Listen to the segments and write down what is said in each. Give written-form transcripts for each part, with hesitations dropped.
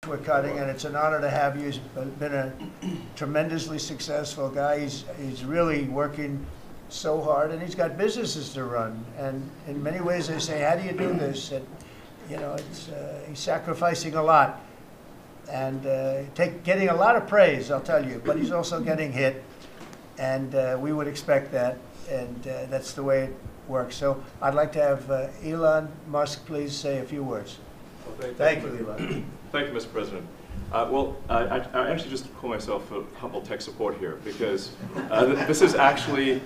we're cutting, and it's an honor to have you. He's been a tremendously successful guy. He's really working so hard, and he's got businesses to run. And in many ways, they say, "How do you do this?" And you know, he's sacrificing a lot and getting a lot of praise, I'll tell you. But he's also getting hit, and we would expect that, and that's the way it works. So I'd like to have Elon Musk please say a few words. Well, thank you, Elon. Thank you, Mr. President. I actually just call myself a humble tech support here because this is actually,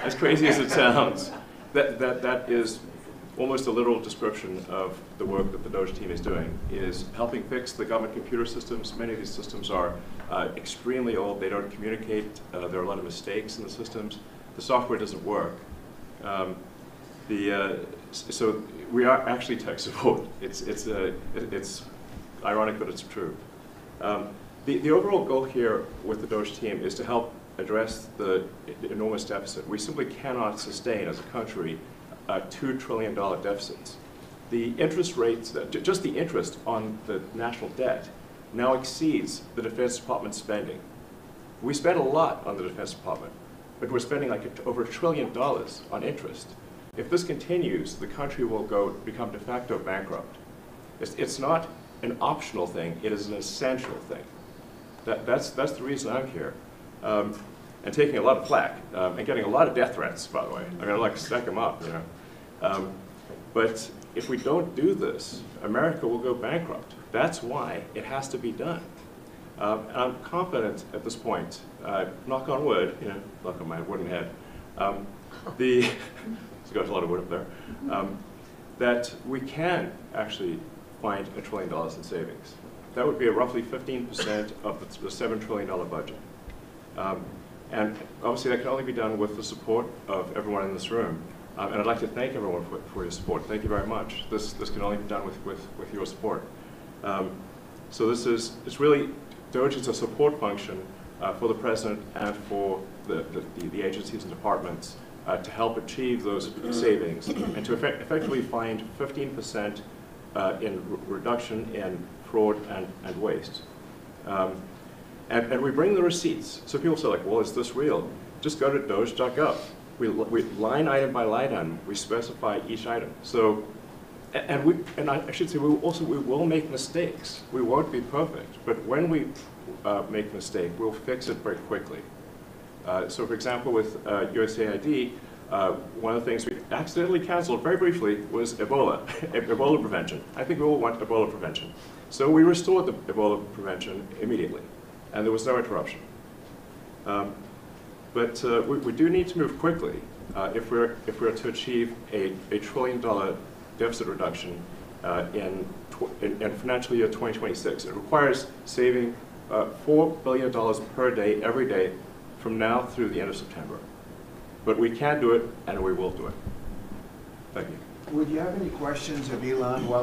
as crazy as it sounds, that is almost a literal description of the work that the Doge team is doing, is helping fix the government computer systems. Many of these systems are extremely old. They don't communicate. There are a lot of mistakes in the systems. The software doesn't work. So we are actually tech support. It's ironic, but it's true. The overall goal here with the Doge team is to help address the enormous deficit. We simply cannot sustain, as a country, $2 trillion deficits. The interest rates, just the interest on the national debt, now exceeds the Defense Department spending. We spend a lot on the Defense Department, but we're spending like over $1 trillion on interest. If this continues, the country will become de facto bankrupt. It's not an optional thing, it is an essential thing. That's the reason I'm here. And taking a lot of flack, and getting a lot of death threats, by the way. I'm gonna like stack them up, you know. But if we don't do this, America will go bankrupt. That's why it has to be done. And I'm confident at this point, knock on wood, you know, knock on my wooden head, there's got a lot of wood up there, that we can actually find $1 trillion in savings. That would be roughly 15% of the $7 trillion budget. And obviously that can only be done with the support of everyone in this room. And I'd like to thank everyone for your support. Thank you very much. This can only be done with your support. So it's really, Doge is a support function for the President and for the agencies and departments to help achieve those savings and to effectively find 15% in reduction in fraud and waste. And we bring the receipts. So people say, like, well, is this real? Just go to doge.gov. We line item by line item, we specify each item. So, and I should say, we will make mistakes. We won't be perfect, but when we make a mistake, we'll fix it very quickly. So for example, with USAID, one of the things we accidentally canceled very briefly was Ebola, Ebola prevention. I think we all want Ebola prevention. So we restored the Ebola prevention immediately, and there was no interruption. But we do need to move quickly if we're to achieve a $1 trillion deficit reduction in financial year 2026. It requires saving $4 billion per day, every day, from now through the end of September. But we can do it, and we will do it. Thank you. Would you have any questions of Elon while